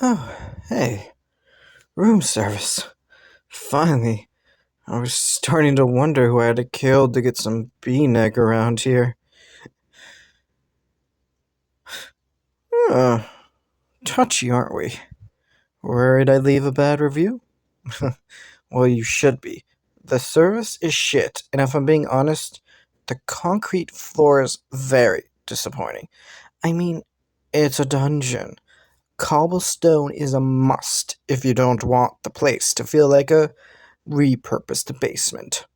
Oh, hey, room service. Finally, I was starting to wonder who I had to kill to get some bean-egg around here. Uh, touchy, aren't we? Worried I'd leave a bad review? Well, you should be. The service is shit, and if I'm being honest, the concrete floor is very disappointing. I mean, it's a dungeon. Cobblestone is a must if you don't want the place to feel like a repurposed basement.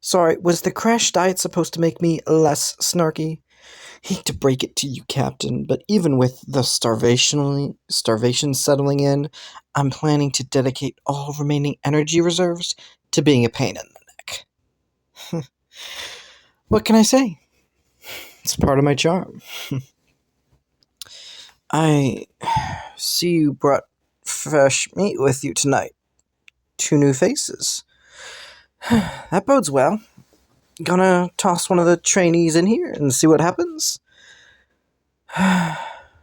Sorry, was the crash diet supposed to make me less snarky? Hate to break it to you, Captain, but even with the starvation settling in, I'm planning to dedicate all remaining energy reserves to being a pain in the neck. What can I say? It's part of my charm. I see you brought fresh meat with you tonight. 2 new faces. That bodes well. Gonna toss one of the trainees in here and see what happens?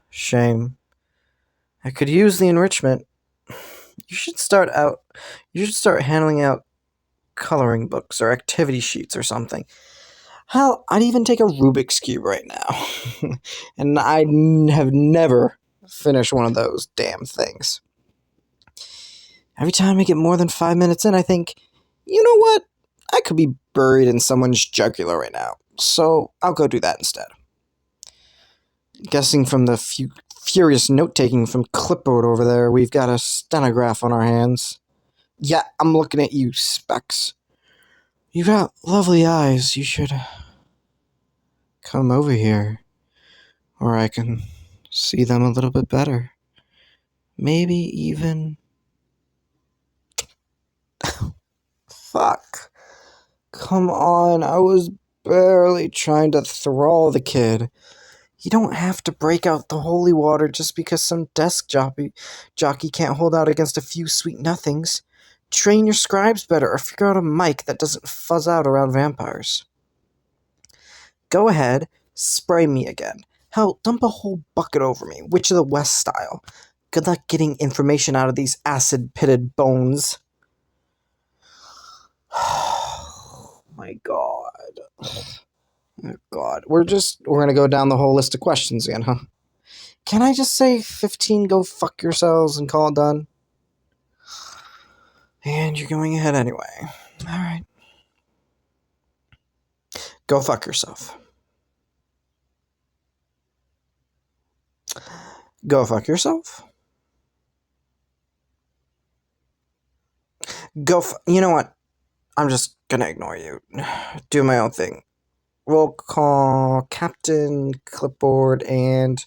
Shame. I could use the enrichment. You should start handing out coloring books or activity sheets or something. Hell, I'd even take a Rubik's Cube right now. And I have never finished one of those damn things. Every time I get more than 5 minutes in, I think, you know what? I could be buried in someone's jugular right now. So I'll go do that instead. Guessing from the furious note-taking from Clipboard over there, we've got a stenograph on our hands. Yeah, I'm looking at you, Specs. You've got lovely eyes. You should come over here, where I can see them a little bit better. Maybe even... Fuck. Come on, I was barely trying to thrall the kid. You don't have to break out the holy water just because some desk jockey can't hold out against a few sweet nothings. Train your scribes better or figure out a mic that doesn't fuzz out around vampires. Go ahead, spray me again. Hell, dump a whole bucket over me, Witch of the West style. Good luck getting information out of these acid-pitted bones. Oh my god. Oh god. We're gonna go down the whole list of questions again, huh? Can I just say 15 go fuck yourselves and call it done? And you're going ahead anyway. Alright. Go fuck yourself. Go fuck yourself. You know what? I'm just gonna ignore you. Do my own thing. Roll call, Captain, Clipboard, and...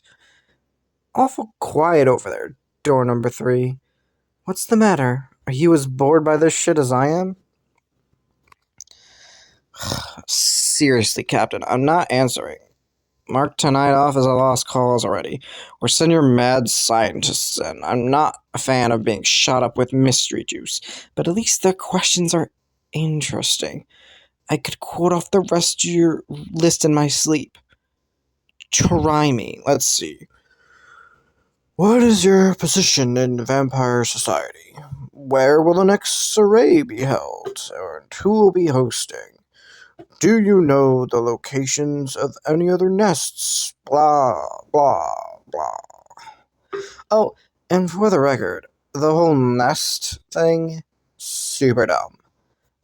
Awful quiet over there, door number 3. What's the matter? Are you as bored by this shit as I am? Seriously, Captain, I'm not answering. Mark tonight off as a lost cause already. Or send your mad scientists in. I'm not a fan of being shot up with mystery juice, but at least the questions are interesting. I could quote off the rest of your list in my sleep. Try me. Let's see. What is your position in vampire society? Where will the next soiree be held? And who will be hosting? Do you know the locations of any other nests? Blah, blah, blah. Oh, and for the record, the whole nest thing, super dumb.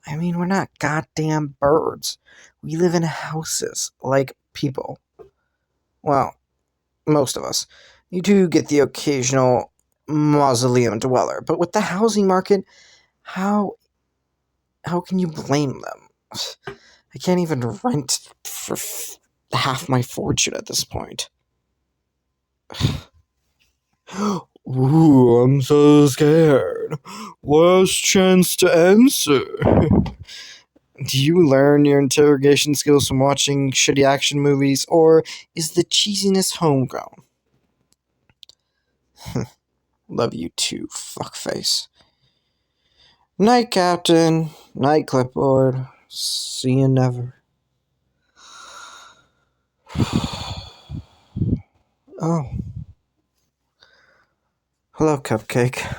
I mean, we're not goddamn birds. We live in houses, like people. Well, most of us. You do get the occasional mausoleum dweller, but with the housing market, how can you blame them? I can't even rent for half my fortune at this point. Ooh, I'm so scared. Worst chance to answer. Do you learn your interrogation skills from watching shitty action movies, or is the cheesiness homegrown? Love you too, fuckface. Night, Captain. Night, Clipboard. See you never. Oh. Hello, Cupcake.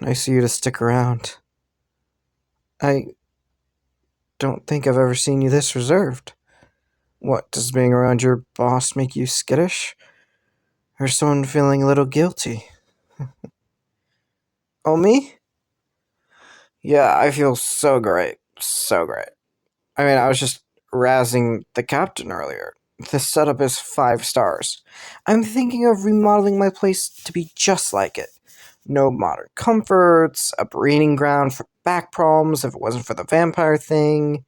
Nice of you to stick around. I don't think I've ever seen you this reserved. What, does being around your boss make you skittish? Or someone feeling a little guilty? Oh, me? Yeah, I feel so great. So great. I mean, I was just razzing the captain earlier. The setup is 5 stars. I'm thinking of remodeling my place to be just like it. No modern comforts, a breeding ground for back problems if it wasn't for the vampire thing,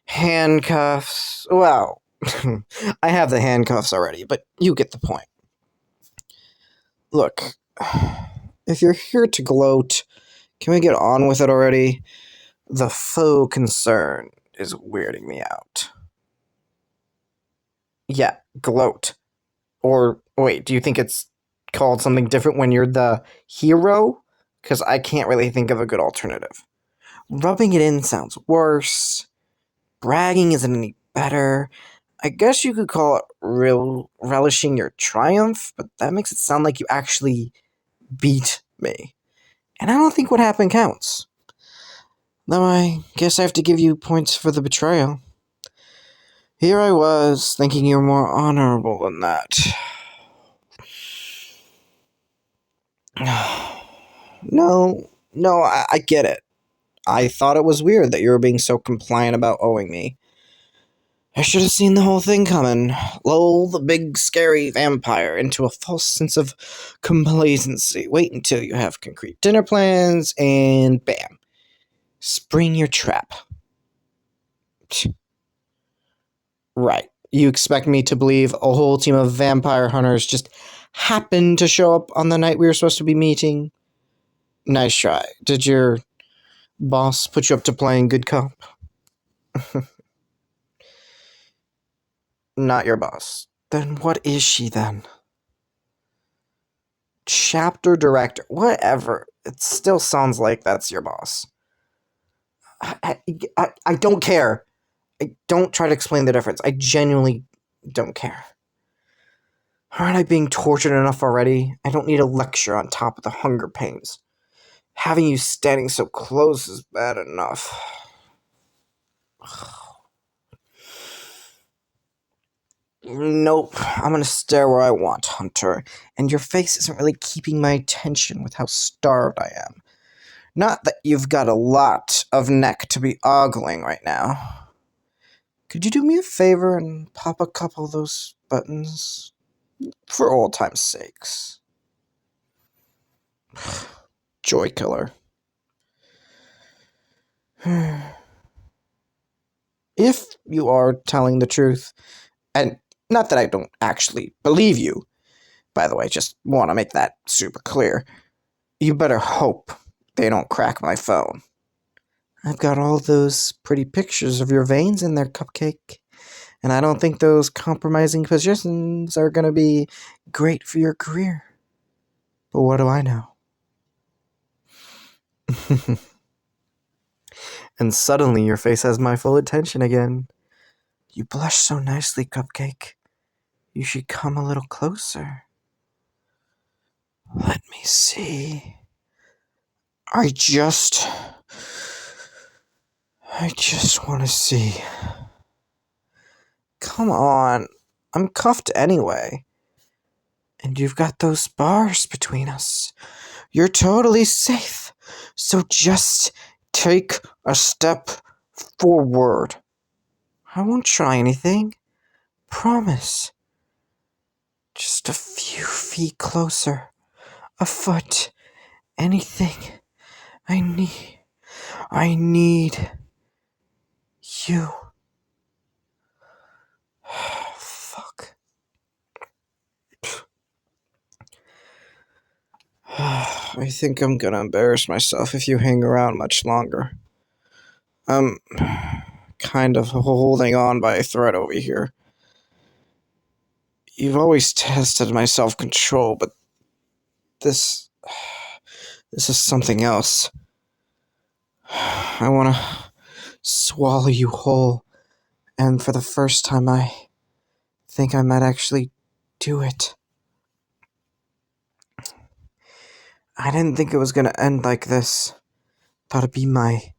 handcuffs. Well, I have the handcuffs already, but you get the point. Look, if you're here to gloat, can we get on with it already? The faux concern is weirding me out. Yeah, gloat. Or, wait, do you think it's called something different when you're the hero? Because I can't really think of a good alternative. Rubbing it in sounds worse. Bragging isn't any better. I guess you could call it relishing your triumph, but that makes it sound like you actually beat me. And I don't think what happened counts. Though I guess I have to give you points for the betrayal. Here I was, thinking you were more honorable than that. No, I get it. I thought it was weird that you were being so compliant about owing me. I should have seen the whole thing coming. Lull the big scary vampire into a false sense of complacency. Wait until you have concrete dinner plans, and bam. Spring your trap. Right. You expect me to believe a whole team of vampire hunters just happened to show up on the night we were supposed to be meeting? Nice try. Did your boss put you up to playing good cop? Not your boss. Then what is she then? Chapter director. Whatever. It still sounds like that's your boss. I don't care. I don't try to explain the difference. I genuinely don't care. Aren't I being tortured enough already? I don't need a lecture on top of the hunger pains. Having you standing so close is bad enough. Nope, I'm gonna stare where I want, Hunter, and your face isn't really keeping my attention with how starved I am. Not that you've got a lot of neck to be ogling right now. Could you do me a favor and pop a couple of those buttons? For old time's sakes. Joy killer. If you are telling the truth, and not that I don't actually believe you, by the way, just want to make that super clear, you better hope they don't crack my phone. I've got all those pretty pictures of your veins in there, Cupcake, and I don't think those compromising positions are going to be great for your career. But what do I know? And suddenly your face has my full attention again. You blush so nicely, Cupcake. You should come a little closer. Let me see. I just want to see. Come on. I'm cuffed anyway. And you've got those bars between us. You're totally safe. So just take a step forward. I won't try anything. Promise. Just a few feet closer. A foot. Anything. I need you. Fuck. I think I'm gonna embarrass myself if you hang around much longer. I'm kind of holding on by a thread over here. You've always tested my self-control, but this is something else. I want to swallow you whole, and for the first time I think I might actually do it. I didn't think it was gonna end like this. Thought it'd be my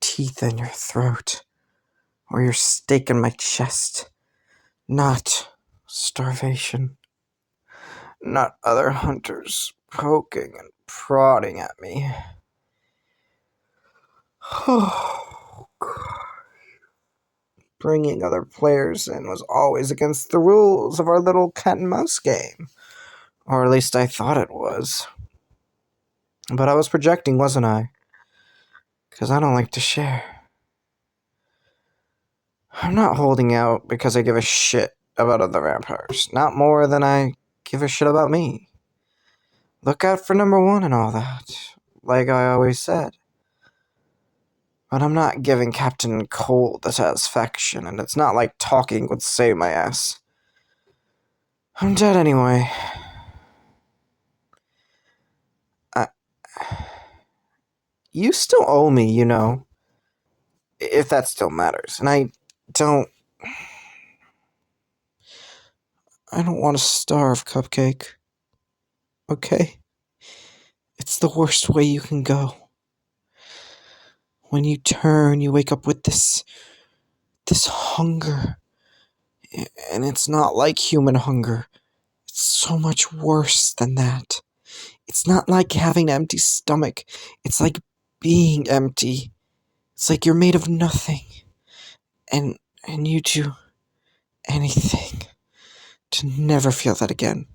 teeth in your throat, or your stake in my chest. Not starvation. Not other hunters poking and prodding at me. Bringing other players in was always against the rules of our little cat and mouse game. Or at least I thought it was. But I was projecting, wasn't I? Because I don't like to share. I'm not holding out because I give a shit about other vampires. Not more than I give a shit about me. Look out for number one and all that, like I always said. But I'm not giving Captain Cole the satisfaction, and it's not like talking would save my ass. I'm dead anyway. You still owe me, you know. If that still matters. And I don't want to starve, Cupcake. Okay? It's the worst way you can go. When you turn, you wake up with this hunger. And it's not like human hunger. It's so much worse than that. It's not like having an empty stomach. It's like being empty. It's like you're made of nothing. And you do anything to never feel that again.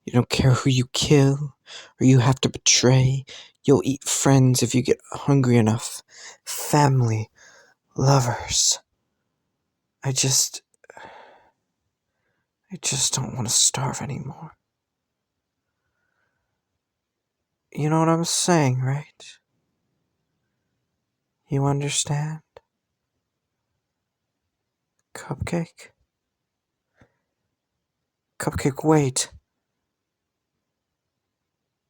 You don't care who you kill or you have to betray. You'll eat friends if you get hungry enough. Family, lovers. I just don't want to starve anymore. You know what I'm saying, right? You understand? Cupcake? Cupcake, wait.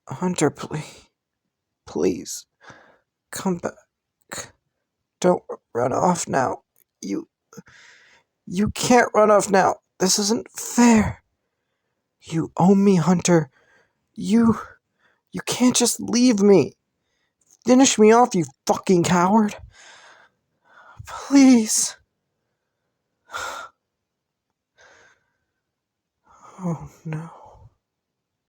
Hunter, please, come back. Don't run off now. You can't run off now. This isn't fair. You owe me, Hunter. You can't just leave me. Finish me off, you fucking coward. Please. Oh no.